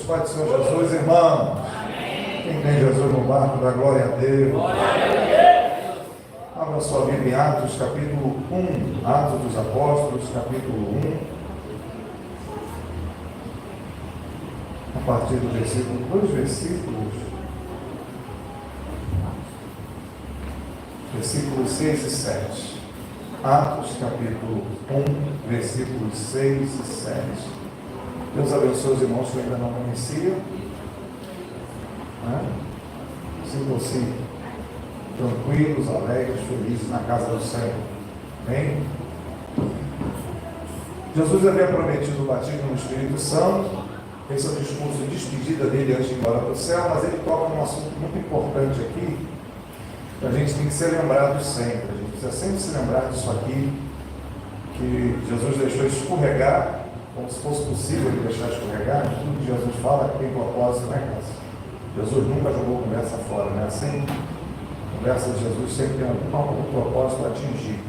Pai do Senhor Jesus, irmão. Quem tem Jesus no barco, dá glória a Deus. Abra sua Bíblia em Atos, capítulo 1. Atos dos Apóstolos, capítulo 1. A partir do versículo, 2 versículos. Versículos 6 e 7. Atos, capítulo 1, versículos 6 e 7. Deus abençoe os irmãos que ainda não conheciam. Sintam-se tranquilos, alegres, felizes na casa do Senhor. Amém? Jesus havia prometido o batismo no Espírito Santo. Esse é o discurso de despedida dele antes de ir embora para o céu, mas ele toca num assunto muito importante aqui, que a gente tem que ser lembrado sempre. A gente precisa sempre se lembrar disso aqui, que Jesus deixou escorregar, como se fosse possível ele deixar escorregar. Tudo que Jesus fala tem propósito, né, casa? Jesus nunca jogou conversa fora, né? Assim, a conversa de Jesus sempre tem algum propósito a atingir.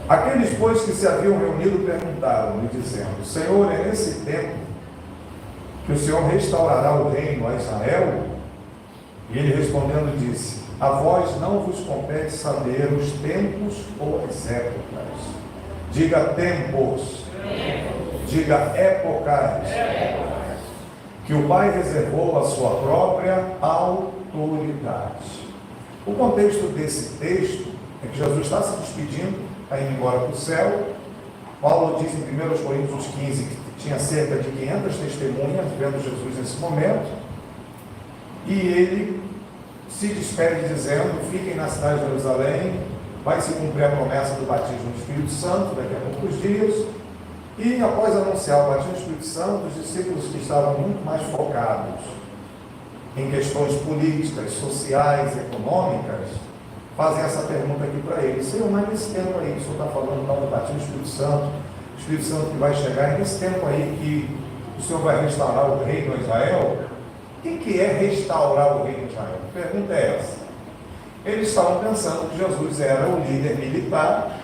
Aqueles, pois, que se haviam reunido perguntaram-lhe, dizendo: Senhor, é nesse tempo que o Senhor restaurará o reino a Israel? E ele respondendo disse: a vós não vos compete saber os tempos ou as épocas. Diga tempos, diga épocas, que o Pai reservou a sua própria autoridade. O contexto desse texto é que Jesus está se despedindo, está indo embora para o céu. Paulo diz em 1 Coríntios 15 que tinha cerca de 500 testemunhas vendo Jesus nesse momento, e ele se despede dizendo: fiquem na cidade de Jerusalém, vai se cumprir a promessa do batismo do Espírito Santo daqui a poucos dias. E após anunciar o batismo do Espírito Santo, os discípulos que estavam muito mais focados em questões políticas, sociais, econômicas, fazem essa pergunta aqui para ele: Senhor, mas nesse tempo aí que o Senhor está falando do batismo do Espírito Santo que vai chegar, e nesse tempo aí que o Senhor vai restaurar o reino a Israel, o que é restaurar o reino de Israel? A pergunta é essa. Eles estavam pensando que Jesus era o líder militar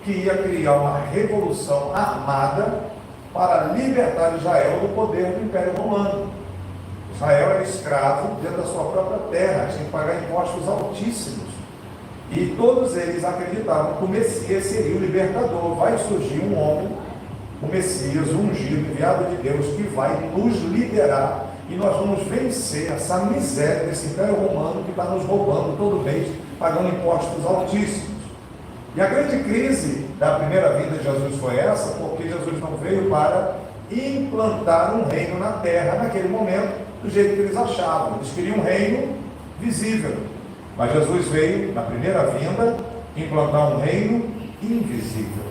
que ia criar uma revolução armada para libertar Israel do poder do Império Romano. Israel era escravo dentro da sua própria terra, tinha que pagar impostos altíssimos. E todos eles acreditavam que o Messias seria o libertador. Vai surgir um homem, o Messias, o ungido, enviado de Deus, que vai nos liderar e nós vamos vencer essa miséria desse Império Romano que está nos roubando todo mês, pagando impostos altíssimos. E a grande crise da primeira vinda de Jesus foi essa, porque Jesus não veio para implantar um reino na terra naquele momento, do jeito que eles achavam. Eles queriam um reino visível. Mas Jesus veio, na primeira vinda, implantar um reino invisível.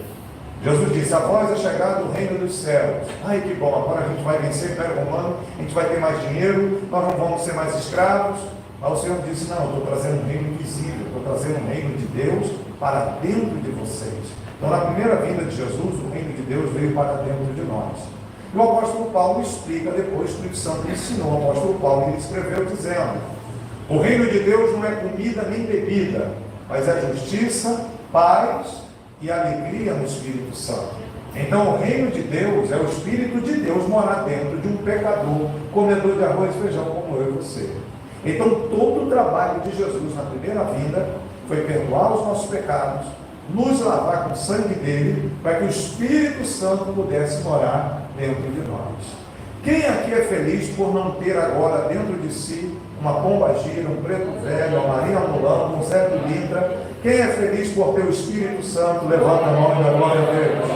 Jesus disse: a vós é chegado o reino dos céus. Ai, que bom, agora a gente vai vencer o Império Romano, a gente vai ter mais dinheiro, nós não vamos ser mais escravos. Mas o Senhor disse: não, eu estou trazendo um reino invisível, estou trazendo um reino de Deus para dentro de vocês. Então, na primeira vinda de Jesus, o reino de Deus veio para dentro de nós. E o apóstolo Paulo explica depois, o Espírito Santo ensinou o apóstolo Paulo, ele escreveu dizendo: o reino de Deus não é comida nem bebida, mas é justiça, paz e alegria no Espírito Santo. Então, o reino de Deus é o Espírito de Deus morar dentro de um pecador, comedor de arroz e feijão como eu e você. Então, todo o trabalho de Jesus na primeira vinda foi perdoar os nossos pecados, nos lavar com o sangue dele, para que o Espírito Santo pudesse morar dentro de nós. Quem aqui é feliz por não ter agora dentro de si uma pomba gira, um preto velho, uma Maria Mulano, um Zé do Litra? Quem é feliz por ter o Espírito Santo? Levanta a mão e dá glória a Deus.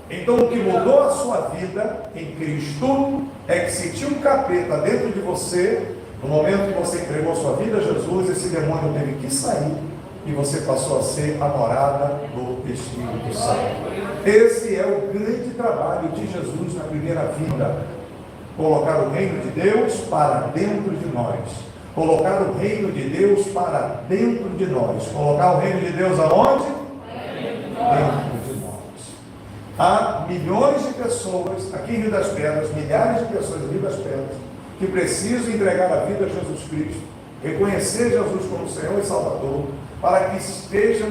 Então, o que mudou a sua vida em Cristo é que se tinha um capeta dentro de você, no momento que você entregou sua vida a Jesus, esse demônio teve que sair e você passou a ser a morada do Espírito Santo. Esse é o grande trabalho de Jesus na primeira vinda: colocar o reino de Deus para dentro de nós. Colocar o reino de Deus para dentro de nós. Colocar o reino de Deus aonde? Dentro de nós. Há milhões de pessoas aqui em Rio das Pedras, milhares de pessoas em Rio das Pedras, que precisam entregar a vida a Jesus Cristo, reconhecer Jesus como Senhor e Salvador, para que estejam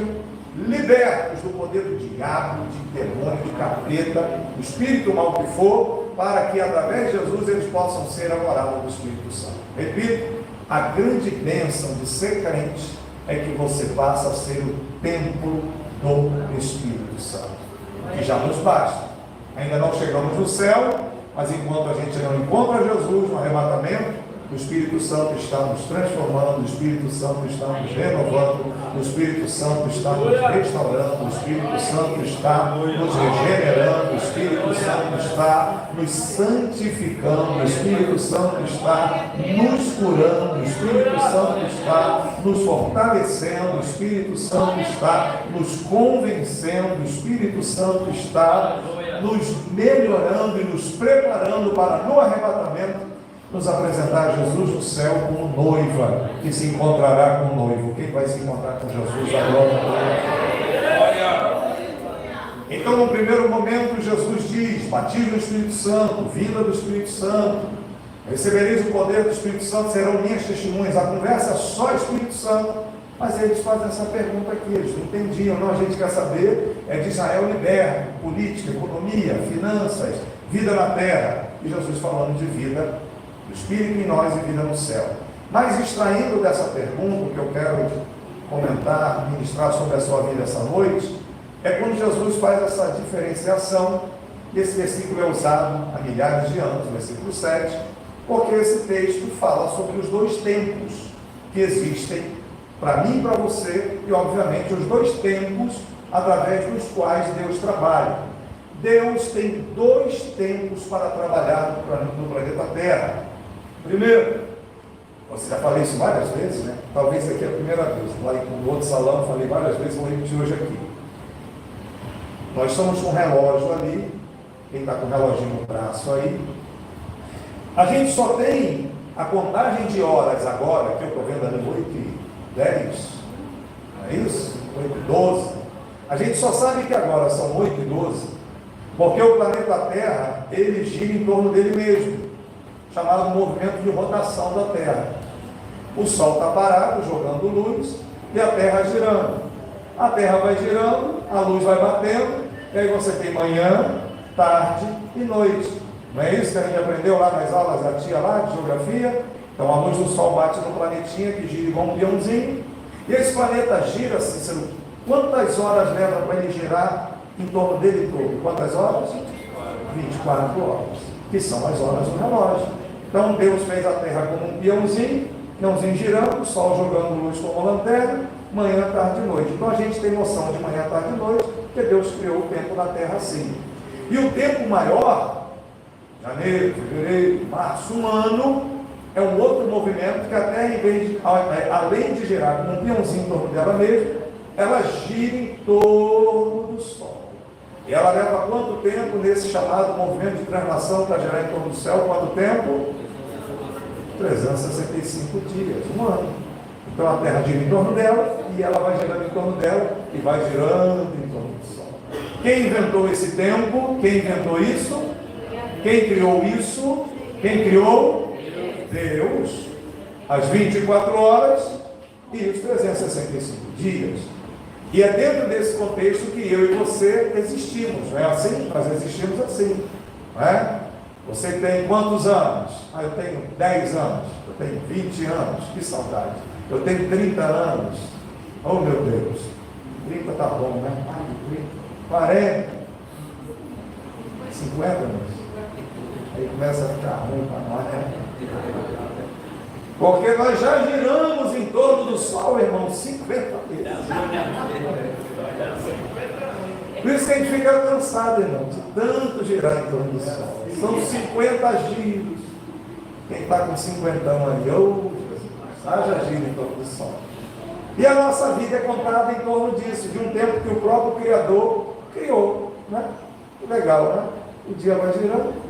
libertos do poder do diabo, de demônio, de capeta, do espírito mal que for, para que através de Jesus eles possam ser a morada do Espírito Santo. Repito, a grande bênção de ser crente é que você passa a ser o templo do Espírito Santo, que já nos basta. Ainda não chegamos no céu, mas enquanto a gente não encontra Jesus no arrebatamento, o Espírito Santo está nos transformando, o Espírito Santo está nos renovando, o Espírito Santo está nos restaurando, o Espírito Santo está nos regenerando, o Espírito Santo está nos santificando, o Espírito Santo está nos curando, o Espírito Santo está nos fortalecendo, o Espírito Santo está nos convencendo, o Espírito Santo está nos melhorando e nos preparando para, no arrebatamento, nos apresentar Jesus no céu como noiva, que se encontrará com o noivo. Quem vai se encontrar com Jesus agora? Então, no primeiro momento, Jesus diz: batismo do Espírito Santo, vinda do Espírito Santo, recebereis o poder do Espírito Santo, serão minhas testemunhas. A conversa é só Espírito Santo, mas eles fazem essa pergunta aqui, eles não entendiam. Não, a gente quer saber de Israel liberto, política, economia, finanças, vida na terra. E Jesus falando de vida do Espírito em nós e vida no céu. Mas extraindo dessa pergunta, que eu quero comentar, ministrar sobre a sua vida essa noite, é quando Jesus faz essa diferenciação, e esse versículo é usado há milhares de anos, versículo 7, porque esse texto fala sobre os dois tempos que existem para mim e para você, e obviamente os dois tempos através dos quais Deus trabalha. Deus tem dois tempos para trabalhar no planeta Terra. Primeiro, você já falei isso várias vezes, né? Talvez aqui é a primeira vez. Lá no outro salão eu falei várias vezes, vou repetir hoje aqui. Nós estamos com um relógio ali, quem está com o reloginho no braço aí. A gente só tem a contagem de horas agora, que eu estou vendo ali 8h10, não é isso? 8h12. A gente só sabe que agora são 8h12, porque o planeta Terra, ele gira em torno dele mesmo, chamado movimento de rotação da Terra. O Sol está parado, jogando luz, e a Terra girando. A Terra vai girando, a luz vai batendo, e aí você tem manhã, tarde e noite. Não é isso que a gente aprendeu lá nas aulas da tia lá, de geografia? Então a luz do Sol bate no planetinha, que gira igual um peãozinho, e esse planeta gira, Cícero, quantas horas leva para ele girar em torno dele todo? Quantas horas? 24 horas, que são as horas do relógio. Então Deus fez a Terra como um peãozinho girando, o Sol jogando luz como lanterna, manhã, tarde e noite. Então a gente tem noção de manhã, tarde e noite, porque Deus criou o tempo da Terra assim. E o tempo maior, janeiro, fevereiro, março, um ano, é um outro movimento que a Terra, além de girar como um peãozinho em torno dela mesma, ela gira em torno do Sol. E ela leva quanto tempo nesse chamado movimento de translação para girar em torno do céu? Quanto tempo? 365 dias, um ano. Então a Terra gira em torno dela, e ela vai girando em torno dela, e vai girando em torno do Sol. Quem inventou esse tempo? Quem inventou isso? Quem criou isso? Quem criou? Deus. As 24 horas e os 365 dias. E é dentro desse contexto que eu e você existimos, não é assim? Nós existimos assim, não é? Você tem quantos anos? Eu tenho 10 anos, eu tenho 20 anos, que saudade. Eu tenho 30 anos, oh meu Deus, 30 tá bom, né? 40, 50 anos. Aí começa a ficar ruim para nós, né? Porque nós já giramos em torno do Sol, irmão, 50 vezes. Por isso que a gente fica cansado, irmão, de tanto girar em torno do Sol. São 50 giros. Quem está com 50 ali, já gira em torno do Sol. E a nossa vida é contada em torno disso, de um tempo que o próprio Criador criou, né? Legal, né? O dia vai girando.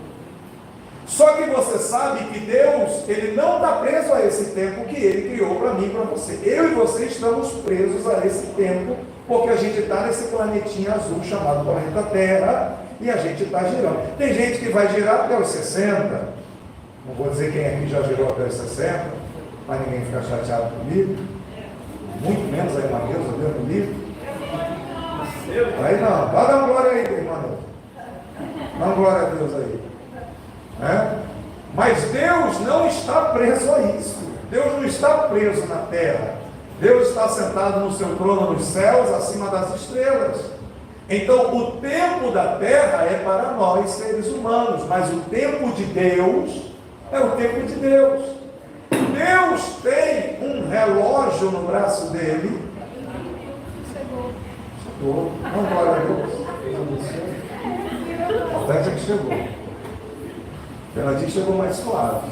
Só que você sabe que Deus, Ele não está preso a esse tempo que Ele criou para mim e para você. Eu e você estamos presos a esse tempo, porque a gente está nesse planetinha azul chamado planeta Terra, e a gente está girando. Tem gente que vai girar até os 60, não vou dizer quem aqui já girou até os 60, para ninguém ficar chateado comigo, muito menos a Emanuel, Deus me livre. Aí não, vai dar glória aí, irmão. Dá glória a Deus aí. Mas Deus não está preso a isso. Deus não está preso na terra. Deus está sentado no seu trono nos céus, acima das estrelas. Então, o tempo da terra é para nós, seres humanos, mas o tempo de Deus é o tempo de Deus. Deus tem um relógio no braço dele. Chegou. Não, glória a Deus. O importante é que chegou. Ela disse que chegou mais suave.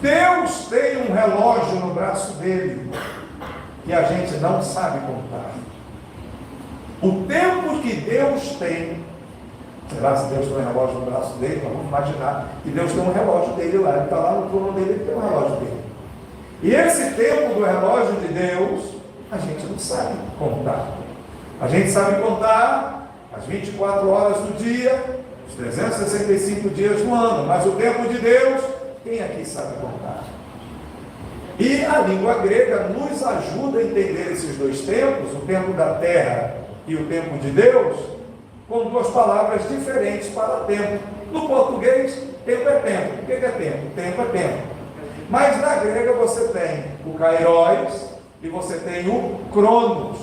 Deus tem um relógio no braço dele que a gente não sabe contar. O tempo que Deus tem, será se Deus tem um relógio no braço dele? Vamos imaginar que Deus tem um relógio dele lá, ele está lá no trono dele, ele tem um relógio dele. E esse tempo do relógio de Deus, a gente não sabe contar. A gente sabe contar as 24 horas do dia, os 365 dias do ano, mas o tempo de Deus, quem aqui sabe contar? E a língua grega nos ajuda a entender esses dois tempos, o tempo da terra e o tempo de Deus, com duas palavras diferentes para tempo. No português, tempo é tempo. O que é tempo? Tempo é tempo. Mas na grega você tem o kairos e você tem o cronos.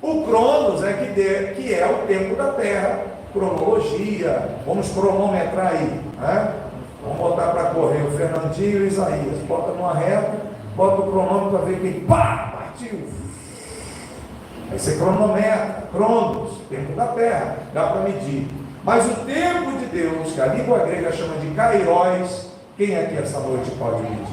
O cronos é que é o tempo da terra, cronologia. Vamos cronometrar aí, né? Vamos botar para correr o Fernandinho e o Isaías. Bota numa reta, bota o cronômetro para ver quem partiu. Aí você cronometra, cronos, tempo da terra, dá para medir. Mas o tempo de Deus, que a língua grega chama de kairos, quem aqui essa noite pode medir?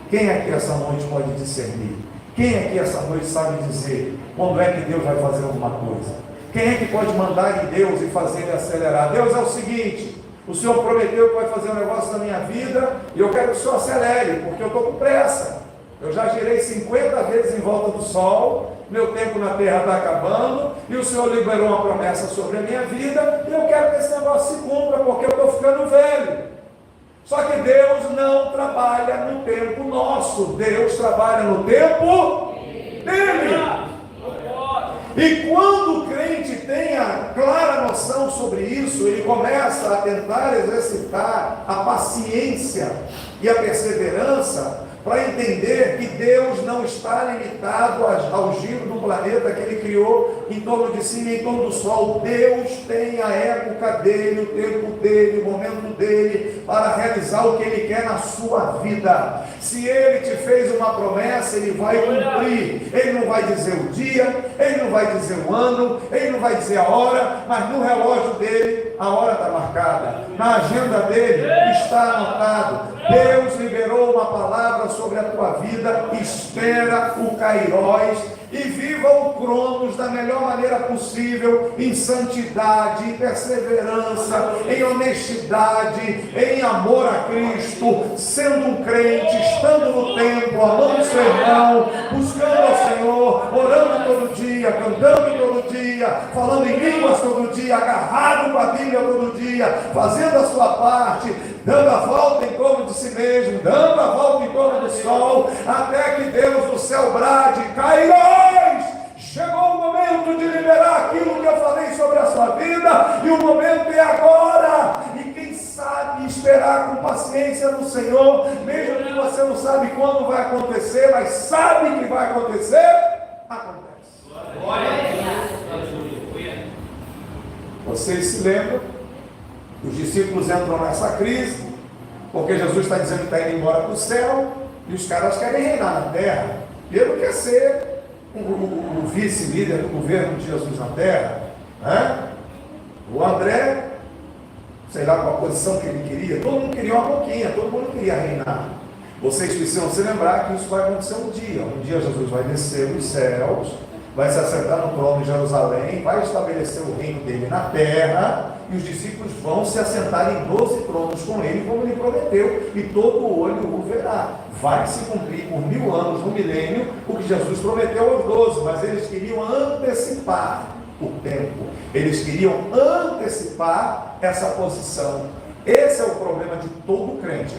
Quem aqui essa noite pode discernir? Quem aqui essa noite sabe dizer quando é que Deus vai fazer alguma coisa? Quem é que pode mandar em Deus e fazer ele acelerar? Deus é o seguinte: o Senhor prometeu que vai fazer um negócio na minha vida e eu quero que o Senhor acelere, porque eu estou com pressa. Eu já girei 50 vezes em volta do sol, meu tempo na terra está acabando, e o Senhor liberou uma promessa sobre a minha vida, e eu quero que esse negócio se cumpra, porque eu estou ficando velho. Só que Deus não trabalha no tempo nosso, Deus trabalha no tempo dele. E quando o crente tem a clara noção sobre isso, ele começa a tentar exercitar a paciência e a perseverança para entender que Deus não está limitado ao giro do planeta que Ele criou em torno de si e em torno do Sol. Deus tem a época dele, o tempo dele, o momento dele, para realizar o que Ele quer na sua vida. Se Ele te fez uma promessa, Ele vai cumprir. Ele não vai dizer o dia, Ele não vai dizer o ano, Ele não vai dizer a hora, mas no relógio dele, a hora está marcada. Na agenda dele, está anotado. Deus liberou uma palavra sobre a tua vida, espera o kairos e viva o cronos da melhor maneira possível, em santidade, em perseverança, em honestidade, em amor a Cristo, sendo um crente, estando no templo, amando o seu irmão, buscando ao Senhor, orando todo dia, cantando todo dia, falando em línguas todo dia, agarrado com a Bíblia todo dia, fazendo a sua parte, dando a volta em torno de si mesmo, dando a volta em torno do sol, até que Deus do céu brade: kairos! Chegou o momento de liberar aquilo que eu falei sobre a sua vida, e o momento é agora. E quem sabe esperar com paciência no Senhor, mesmo que você não sabe quando vai acontecer, mas sabe que vai acontecer, acontece. Vocês se lembram? Os discípulos entram nessa crise, porque Jesus está dizendo que está indo embora para o céu, e os caras querem reinar na terra. Ele quer ser o vice-líder do governo de Jesus na terra, né? O André, sei lá qual a posição que ele queria, todo mundo queria uma boquinha, todo mundo queria reinar. Vocês precisam se lembrar que isso vai acontecer um dia Jesus vai descer os céus, vai se assentar no trono de Jerusalém, vai estabelecer o reino dele na terra, e os discípulos vão se assentar em 12 tronos com ele, como ele prometeu, e todo olho o verá. Vai se cumprir por 1000 anos, no milênio, o que Jesus prometeu aos 12, mas eles queriam antecipar o tempo, eles queriam antecipar essa posição. Esse é o problema de todo crente,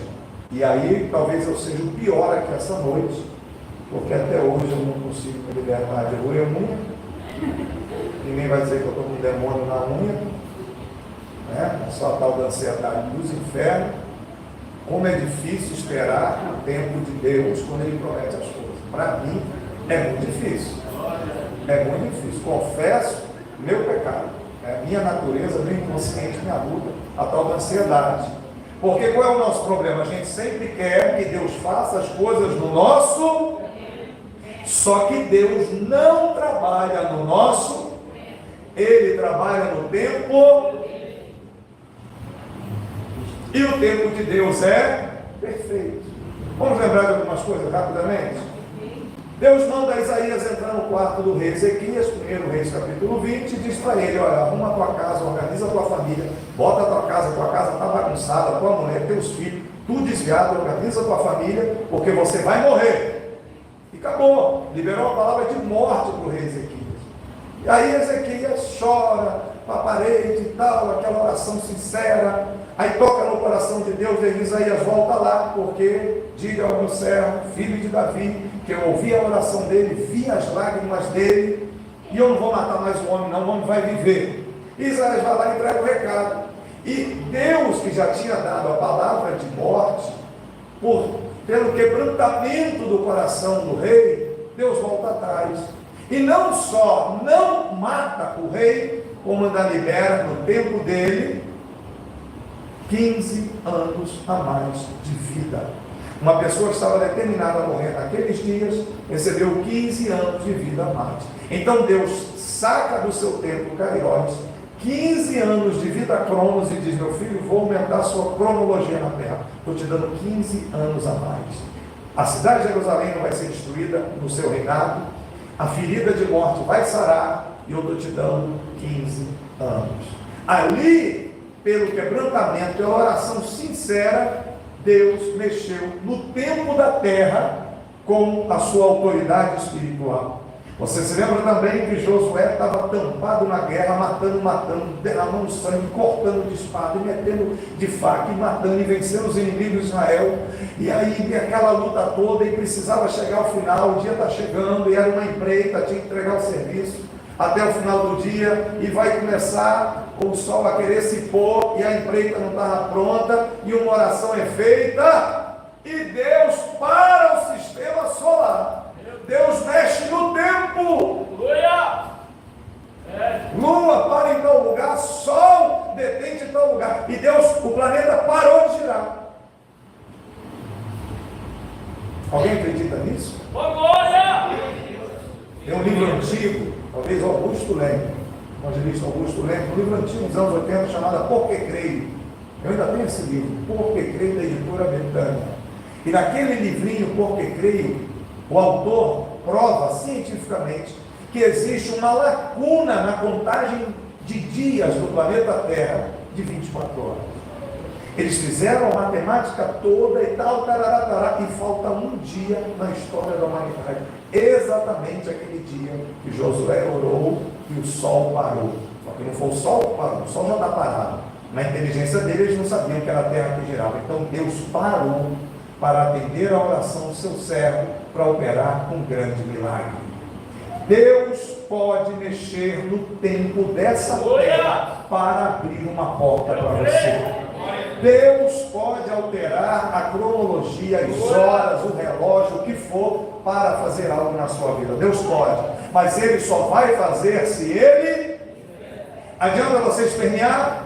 e aí talvez eu seja o pior aqui essa noite, porque até hoje eu não consigo me libertar de roer unha. Ninguém vai dizer que eu estou com um demônio na unha, né? Só a tal da ansiedade dos infernos. Como é difícil esperar o tempo de Deus quando Ele promete as coisas. Para mim, é muito difícil. É muito difícil. Confesso meu pecado. Minha natureza, meu inconsciente me aluga a tal da ansiedade. Porque qual é o nosso problema? A gente sempre quer que Deus faça as coisas no nosso, só que Deus não trabalha no nosso, Ele trabalha no tempo, e o tempo de Deus é perfeito. Vamos lembrar de algumas coisas rapidamente? Deus manda Isaías entrar no quarto do rei Ezequias, 1 Reis capítulo 20, e diz para ele: olha, arruma a tua casa, organiza a tua família, bota a tua casa está bagunçada, tua mulher, teus filhos, tudo desviado, organiza a tua família, porque você vai morrer. E acabou, liberou a palavra de morte para o rei Ezequias. E aí Ezequias chora para a parede e tal, aquela oração sincera, aí toca no coração de Deus, e Isaías volta lá, porque diga ao meu servo, filho de Davi, que eu ouvi a oração dele, vi as lágrimas dele, e eu não vou matar mais o homem, não, o homem vai viver. E Isaías vai lá e entrega o recado. E Deus, que já tinha dado a palavra de morte, pelo quebrantamento do coração do rei, Deus volta atrás. E não só não mata o rei, como ainda libera no tempo dele 15 anos a mais de vida. Uma pessoa que estava determinada a morrer naqueles dias, recebeu 15 anos de vida a mais. Então Deus saca do seu tempo, Cariós, 15 anos de vida cronos e diz: meu filho, vou aumentar a sua cronologia na terra. Estou te dando 15 anos a mais. A cidade de Jerusalém não vai ser destruída no seu reinado, a ferida de morte vai sarar, e eu estou te dando 15 anos. Ali, pelo quebrantamento, pela oração sincera, Deus mexeu no tempo da terra com a sua autoridade espiritual. Você se lembra também que Josué estava tampado na guerra, matando, derramando sangue, cortando de espada, e metendo de faca, e matando, e vencendo os inimigos de Israel. E aí aquela luta toda, e precisava chegar ao final, o dia está chegando, e era uma empreita, tinha que entregar o serviço até o final do dia, e vai começar o sol a querer se pôr, e a empreita não estava pronta, e uma oração é feita, e Deus para o sistema solar. Deus mexe no tempo. Lua para em tal lugar, sol detente em tal lugar, e Deus, o planeta parou de girar. Alguém acredita nisso? Tem um livro antigo, talvez Augusto Leme, o evangelista Augusto Leme, um livro antigo dos anos 80 chamado Por que Creio. Eu ainda tenho esse livro, Por que Creio, da editora Betânia. E naquele livrinho, Por que Creio, o autor prova cientificamente que existe uma lacuna na contagem de dias do planeta Terra de 24 horas. Eles fizeram a matemática toda e tal, tarará, e falta um dia na história da humanidade. Exatamente aquele dia que Josué orou e o sol parou. Só que não foi o sol que parou, o sol já está parado. Na inteligência deles, eles não sabiam que era a terra que girava. Então Deus parou para atender a oração do seu servo, para operar um grande milagre. Deus pode mexer no tempo dessa terra para abrir uma porta para você. Deus pode alterar a cronologia, as horas, o relógio, o que for, para fazer algo na sua vida. Deus pode, mas Ele só vai fazer se Ele... Adianta você espernear?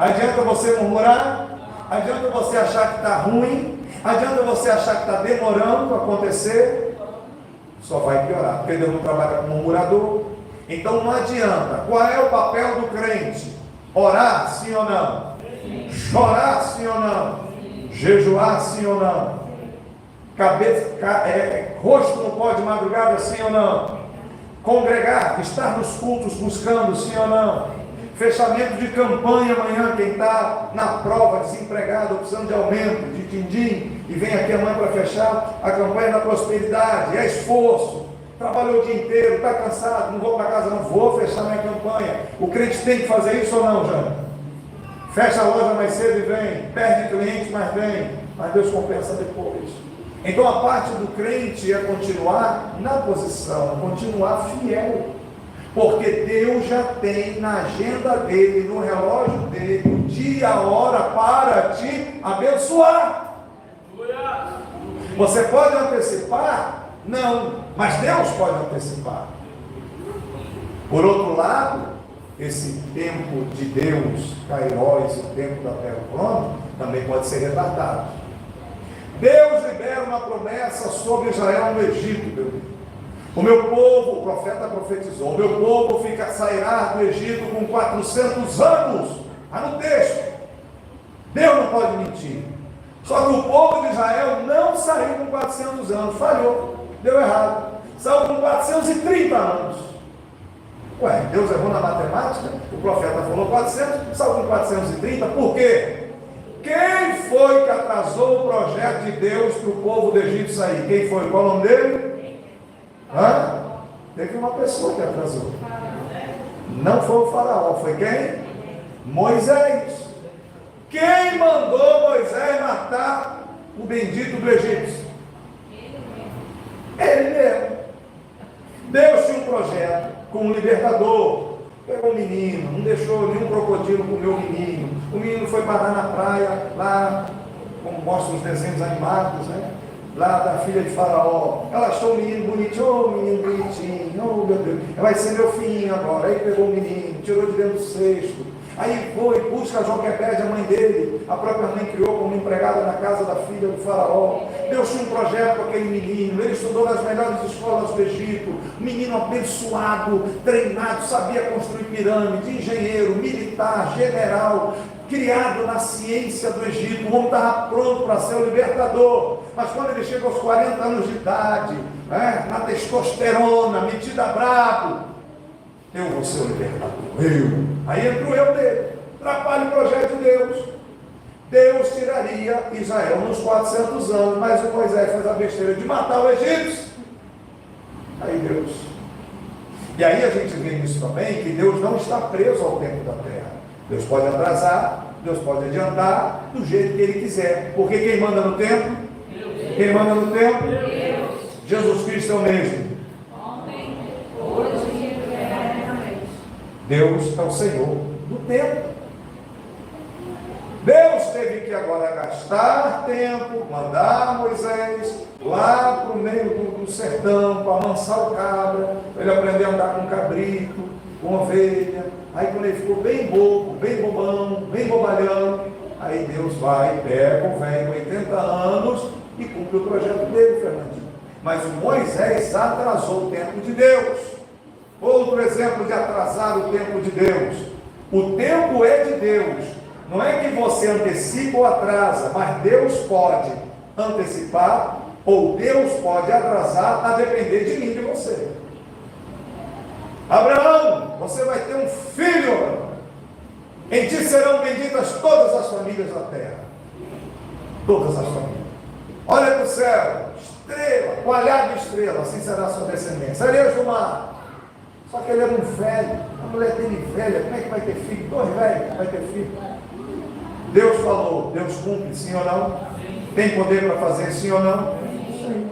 Adianta você murmurar? Adianta você achar que está ruim? Adianta você achar que está demorando para acontecer? Só vai piorar, porque Deus não trabalha como murmurador. Então não adianta. Qual é o papel do crente? Orar, sim ou não? Chorar, sim ou não? Jejuar, sim ou não? Rosto no pó de madrugada, sim ou não? Congregar, estar nos cultos buscando, sim ou não? Fechamento de campanha amanhã, quem está na prova, desempregado, precisando de aumento, de din-din, e vem aqui amanhã para fechar a campanha da prosperidade, é esforço, trabalhou o dia inteiro, está cansado, não vou para casa, não vou fechar minha campanha. O crente tem que fazer isso ou não, Jânio? Fecha a loja mais cedo e vem, perde cliente, mas vem, mas Deus compensa depois. Então a parte do crente é continuar na posição, continuar fiel. Porque Deus já tem na agenda dele, no relógio dele, o dia, a hora para te abençoar. Você pode antecipar? Não, mas Deus pode antecipar. Por outro lado, esse tempo de Deus, Kairos, o tempo da terra plana, também pode ser retardado. Deus libera uma promessa sobre Israel no Egito, meu Deus. O meu povo, o profeta profetizou, o meu povo sairá do Egito com 400 anos. Está no texto. Deus não pode mentir. Só que o povo de Israel não saiu com 400 anos, falhou, deu errado. Saiu com 430 anos. Ué, Deus errou na matemática? O profeta falou 400, saiu com 430, por quê? Quem foi que atrasou o projeto de Deus para o povo do Egito sair? Quem foi? Qual o nome dele? Teve uma pessoa que atrasou. Não foi o faraó, foi quem? Moisés. Quem mandou Moisés matar o bendito do Egito? Ele mesmo. Deus tinha um projeto com um libertador. Pegou um menino, não deixou nenhum crocodilo comer o menino. O menino foi parar na praia, lá, como mostram os desenhos animados, né? Lá da filha de Faraó. Ela achou o menino bonitinho, oh menino bonitinho, oh meu Deus, vai ser meu filhinho agora. Aí pegou o menino, tirou de dentro do cesto. Aí foi, busca Joquebede, a mãe dele, a própria mãe criou como empregada na casa da filha do Faraó. Deus tinha um projeto com aquele menino, ele estudou nas melhores escolas do Egito, menino abençoado, treinado, sabia construir pirâmide, engenheiro, militar, general, criado na ciência do Egito. O homem estava pronto para ser o libertador, mas quando ele chega aos 40 anos de idade, na testosterona, metida brabo, eu vou ser o libertador, aí entra o eu dele, atrapalha o projeto de Deus. Deus tiraria Israel nos 400 anos, mas o Moisés fez a besteira de matar o egípcio. Aí Deus. E aí a gente vê nisso também, que Deus não está preso ao tempo da terra. Deus pode atrasar, Deus pode adiantar, do jeito que Ele quiser. Porque quem manda no tempo? Deus. Quem manda no tempo? Deus. Jesus Cristo é o mesmo. Deus é o Senhor do tempo. Deus teve que agora gastar tempo, mandar Moisés lá para o meio do sertão, para amansar o cabra, para ele aprender a andar com cabrito, com ovelha. Aí quando ele ficou bem bobo, bem bobão, bem bobalhão, aí Deus vai, pega o velho, 80 anos, e cumpre o projeto dele, Fernandinho. Mas o Moisés atrasou o tempo de Deus. Outro exemplo de atrasar o tempo de Deus. O tempo é de Deus. Não é que você antecipa ou atrasa, mas Deus pode antecipar ou Deus pode atrasar, a depender de mim e de você. Abraão, você vai ter um filho. Em ti serão benditas todas as famílias da terra. Todas as famílias. Olha para o céu, estrela, coalhada de estrela, assim será a sua descendência. Areias do mar. Só que ele era um velho, a mulher dele velha, como é que vai ter filho? 2 velhos vai ter filho. Deus falou, Deus cumpre, sim ou não? Tem poder para fazer, sim ou não? Sim.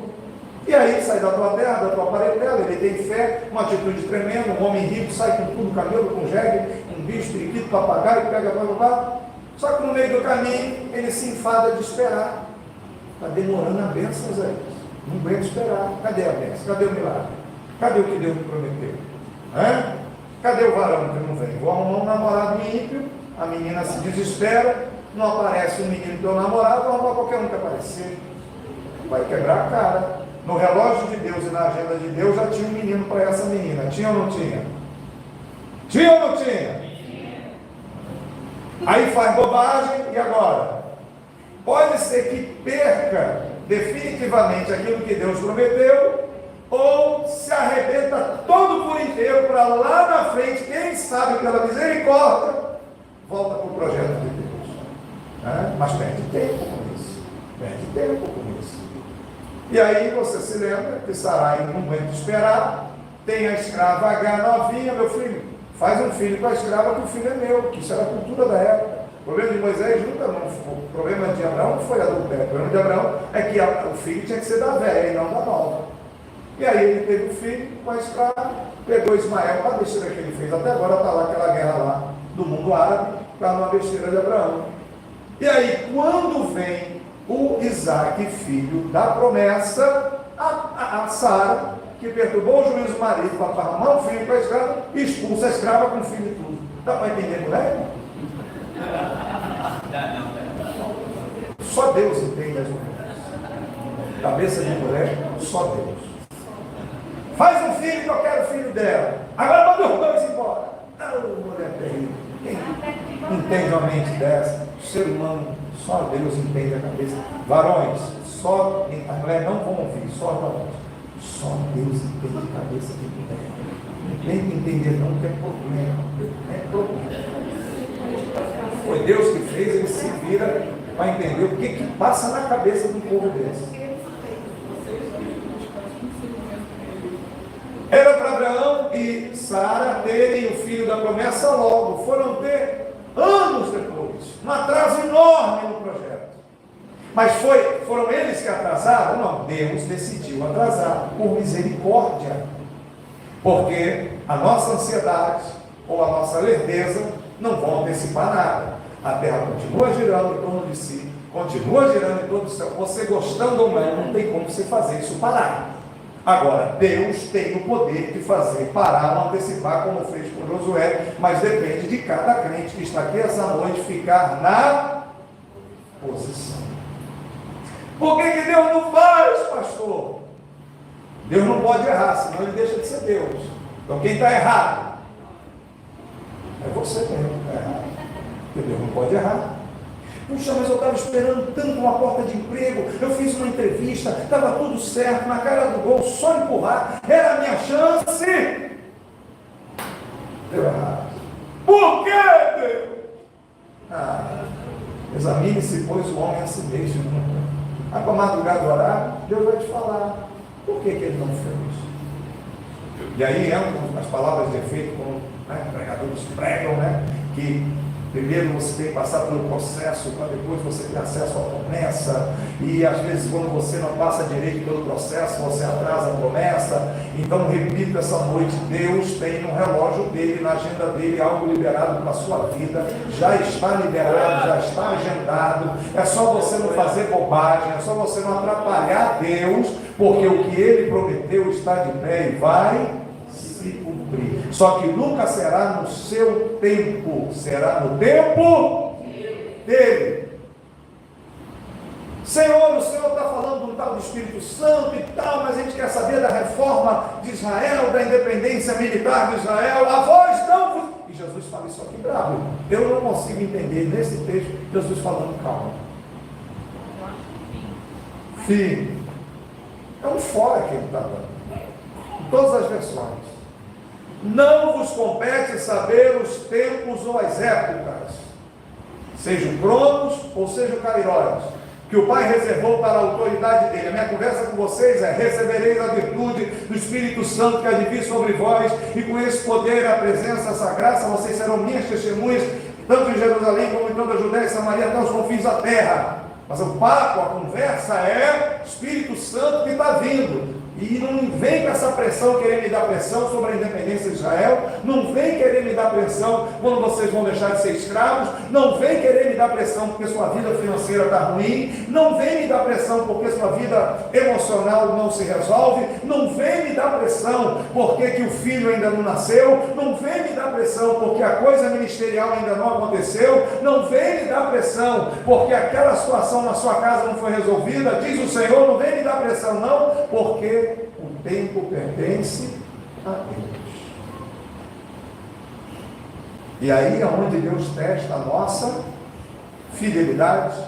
E aí sai da tua terra, da tua parentela, ele tem fé, uma atitude tremenda, um homem rico sai com tudo, camelo, com jegue, um bicho, periquito, papagaio, pega para. Só que no meio do caminho, ele se enfada de esperar. Está demorando a bênção, Zé. Não aguenta esperar. Cadê a bênção? Cadê o milagre? Cadê o que Deus me prometeu? Cadê o varão que não vem? Vou arrumar um namorado ímpio, a menina se desespera, não aparece um menino teu namorado, vou arrumar qualquer um que aparecer. Vai quebrar a cara. No relógio de Deus e na agenda de Deus já tinha um menino para essa menina. Tinha ou não tinha? Tinha ou não tinha? Aí faz bobagem e agora? Pode ser que perca definitivamente aquilo que Deus prometeu, ou se arrebenta todo por inteiro para lá na frente, quem sabe pela misericórdia, volta para o projeto de Deus. Mas perde tempo com isso. Perde tempo com isso. E aí você se lembra que Sarai não aguenta esperar, tem a escrava H novinha, meu filho, faz um filho com a escrava que o filho é meu, que isso era a cultura da época. problema de Moisés nunca não foi. O problema de Abraão não foi adultério. O problema de Abraão é que o filho tinha que ser da velha e não da nova. E aí ele teve o filho, mas pegou Ismael para a besteira que ele fez. Até agora está lá aquela guerra lá do mundo árabe, para uma besteira de Abraão. E aí, quando vem o Isaac, filho da promessa, a Sara, que perturbou o juízo do marido para arrumar um filho para a escrava, expulsa a escrava com o filho e tudo. Dá para entender, mulher? Só Deus entende as mulheres. Cabeça de mulher, só Deus. Faz um filho que eu quero o filho dela. Agora manda os dois embora. Não, mulher terrível. Quem entende uma mente dessa? O ser humano, só Deus entende a cabeça. Varões, só a mulher não vão ouvir, só varões. Só Deus entende a cabeça de mulher. Não tem que entender não, que é problema. É problema. Foi Deus que fez, ele se vira para entender o que passa na cabeça de um povo desse. Era para Abraão e Sara terem o filho da promessa logo. Foram ter anos depois. Um atraso enorme no projeto. Mas foram eles que atrasaram? Não, Deus decidiu atrasar por misericórdia. Porque a nossa ansiedade ou a nossa lerdeza não vão antecipar nada. A terra continua girando em torno de si, continua girando em torno do céu. Você gostando ou não tem como você fazer isso parar. Agora, Deus tem o poder de fazer parar ou antecipar, como fez com Josué, mas depende de cada crente que está aqui essa noite ficar na posição. Por que Deus não faz, pastor? Deus não pode errar, senão ele deixa de ser Deus. Então quem está errado? É você mesmo que está errado. Porque Deus não pode errar. Puxa, mas eu estava esperando tanto uma porta de emprego, eu fiz uma entrevista, estava tudo certo, na cara do gol, só empurrar, era a minha chance. Deu errado. Por que, Deus? Examine-se, pois o homem a si mesmo. Aí para a madrugada orar, Deus vai te falar por que ele não fez. E aí entram as palavras de efeito, como pregadores pregam, que primeiro você tem que passar pelo processo, para depois você ter acesso à promessa, e às vezes quando você não passa direito pelo processo, você atrasa a promessa. Então repito essa noite, Deus tem no relógio dele, na agenda dele, algo liberado para a sua vida, já está liberado, já está agendado. É só você não fazer bobagem, é só você não atrapalhar Deus, porque o que ele prometeu está de pé e vai se cumprir. Só que nunca será no seu tempo, será no tempo dele. Senhor, o Senhor está falando do tal do Espírito Santo e tal, mas a gente quer saber da reforma de Israel, da independência militar de Israel. A voz não vos... E Jesus fala isso aqui bravo. Eu não consigo entender nesse texto Jesus falando calma. Filho, é um fora que ele está dando. Em todas as versões. Não vos compete saber os tempos ou as épocas, seja o Cronos ou seja o Kairos, que o Pai reservou para a autoridade dele. A minha conversa com vocês é: recebereis a virtude do Espírito Santo que há de vir sobre vós, e com esse poder, a presença, essa graça, vocês serão minhas testemunhas, tanto em Jerusalém como em toda a Judéia e Samaria, até os confins da terra. Mas o papo, a conversa é Espírito Santo que está vindo. E não vem com essa pressão, querer me dar pressão sobre a independência de Israel. Não vem querer me dar pressão quando vocês vão deixar de ser escravos. Não vem querer me dar pressão porque sua vida financeira está ruim. Não vem me dar pressão porque sua vida emocional não se resolve. Não vem me dar pressão porque que o filho ainda não nasceu. Não vem me dar pressão porque a coisa ministerial ainda não aconteceu. Não vem me dar pressão porque aquela situação na sua casa não foi resolvida. Diz o Senhor, não vem me dar pressão não, porque o tempo pertence a Deus. E aí é onde Deus testa a nossa fidelidade,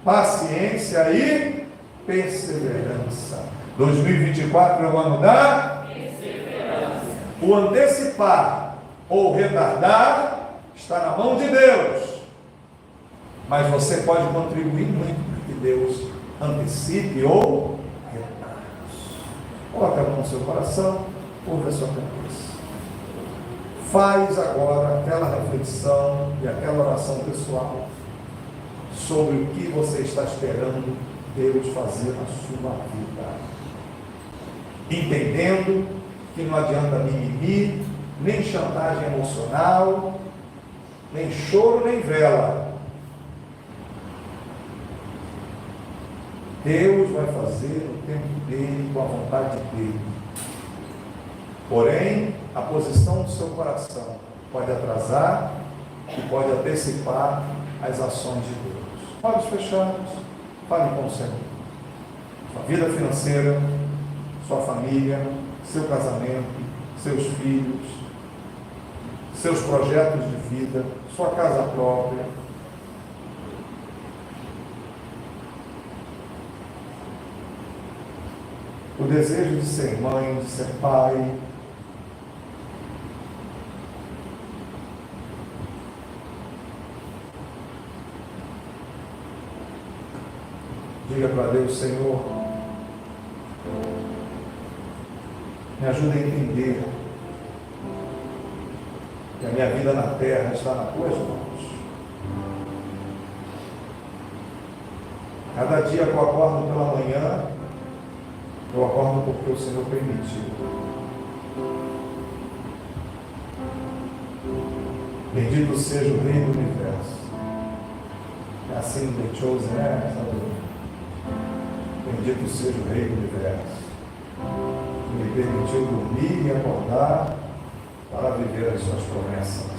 paciência e perseverança. 2024 é o ano da perseverança. O antecipar ou retardar está na mão de Deus, mas você pode contribuir muito para que Deus antecipe ou coloque a mão no seu coração, ouve a sua cabeça. Faz agora aquela reflexão e aquela oração pessoal sobre o que você está esperando Deus fazer na sua vida. Entendendo que não adianta mimimi, nem chantagem emocional, nem choro, nem vela. Deus vai fazer o tempo dele, com a vontade dele. Porém, a posição do seu coração pode atrasar e pode antecipar as ações de Deus. Olhos fechados, fale com o Senhor. Sua vida financeira, sua família, seu casamento, seus filhos, seus projetos de vida, sua casa própria. O desejo de ser mãe, de ser pai. Diga para Deus: Senhor, me ajuda a entender que a minha vida na terra está nas tuas mãos. Cada dia que eu acordo pela manhã, eu acordo porque o Senhor permitiu. Bendito seja o Rei do Universo. É assim que The Chosen é, sabe? Bendito seja o Rei do Universo, que me permitiu dormir e acordar para viver as suas promessas.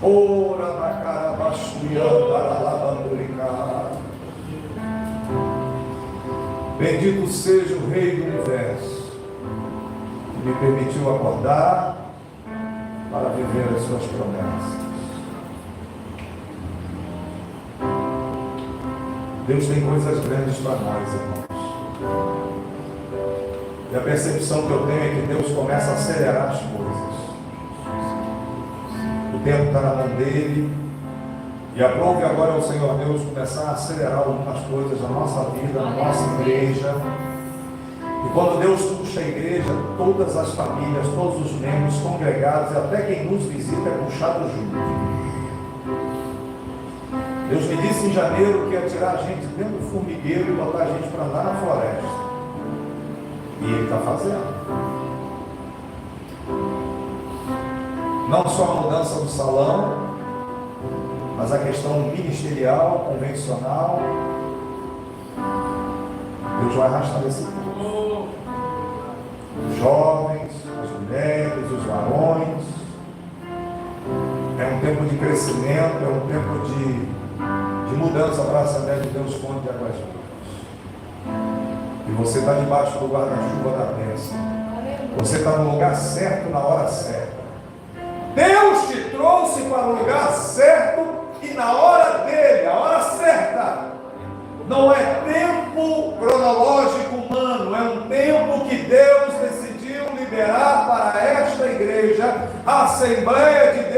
Ora na cara baixuianda, alabanduricá. Bendito seja o Rei do Universo, que me permitiu acordar para viver as suas promessas. Deus tem coisas grandes para nós, irmãos. E a percepção que eu tenho é que Deus começa a acelerar as coisas. O tempo está na mão dele. E aprove agora ao Senhor Deus começar a acelerar algumas coisas na nossa vida, na nossa igreja. E quando Deus puxa a igreja, todas as famílias, todos os membros congregados e até quem nos visita é puxado junto. Deus me disse em janeiro que ia tirar a gente dentro do formigueiro e botar a gente para andar na floresta. E Ele está fazendo. Não só a mudança do salão, mas a questão ministerial, convencional. Deus vai arrastar esse povo. Os jovens, as mulheres, os varões. É um tempo de crescimento, é um tempo de mudança para a Assembleia de Deus Fonte de Águas Vivas. E você está debaixo do guarda-chuva da bênção. Você está no lugar certo, na hora certa. Deus te trouxe para o lugar certo e na hora dele, a hora certa. Não é tempo cronológico humano, é um tempo que Deus decidiu liberar para esta igreja, a Assembleia de